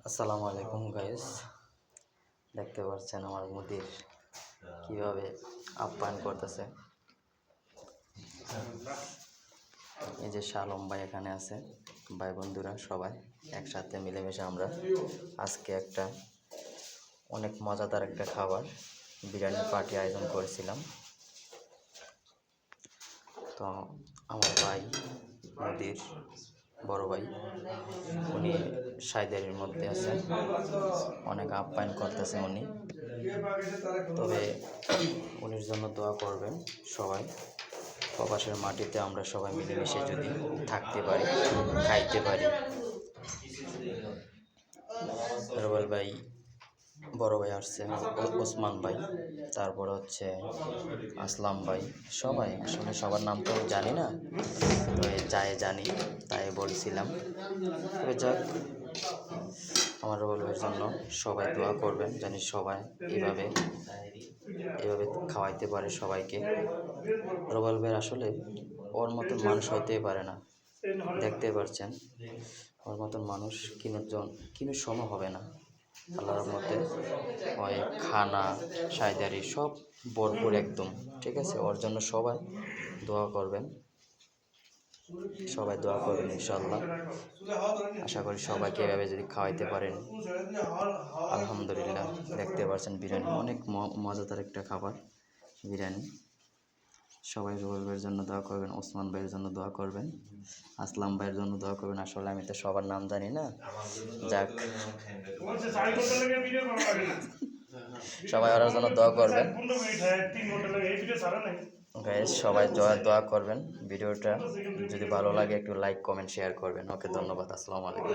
আসসালামু আলাইকুম গাইস, দেখতে পাচ্ছেন আমার মুদির কিভাবে আপ্যায়ন করতেছে। এই যে শালম ভাই এখানে আছে, ভাই বন্ধুরা সবাই একসাথে মিলেমিশে আমরা আজকে একটা অনেক মজাদার একটা খাবার বিরিয়ানি পার্টি আয়োজন করেছিলাম। তো আমার ভাই মুদির বড় ভাই উনি সাইদের মধ্যে আছেন, অনেক আপ্যায়ন করতেছে উনি। তবে উনির জন্য দোয়া করবেন সবাই। প্রবাসের মাটিতে আমরা সবাই মিলেমিশে যদি থাকতে পারি, খাইতে পারি। রুবেল ভাই বড় ভাই আসছে, ওসমান ভাই, তারপর হচ্ছে আসলাম ভাই, সবাই আসলে সবার নাম তো জানি না, তো যাই জানি তাই বলছিলাম। তবে যাক, আমার রুবেল ভাইয়ের জন্য সবাই দোয়া করবেন, জানি সবাই এভাবে খাওয়াইতে পারে সবাইকে। রুবেল ভাই আসলে ওর মতন মানুষ হতেই পারে না, দেখতে পারছেন ওর মতন মানুষ কিনো সময় হবে না। আল্লাহর মধ্যে হয় খানা সাইদারি সব ভরপুর একদম, ঠিক আছে। ওর জন্য সবাই দোয়া করবেন, সবাই দোয়া করবেন ইনশাল্লাহ। আশা করি সবাইকে এভাবে যদি খাওয়াইতে পারেন আলহামদুলিল্লাহ। দেখতে পাচ্ছেন বিরিয়ানি অনেক মজাদার একটা খাবার বিরিয়ানি। সবাই রুবেল ভাইয়ের জন্য দোয়া করবেন, ওসমান ভাইয়ের জন্য দোয়া করবেন, আসলাম ভাইয়ের জন্য দোয়া করবেন। আসলে আমি তো সবার নাম জানি না, যাক সবাই ওর জন্য দোয়া করবেন গাইস, সবাই দোয়া করবেন। ভিডিওটা যদি ভালো লাগে একটু লাইক কমেন্ট শেয়ার করবেন। ওকে, ধন্যবাদ। আসসালামু আলাইকুম।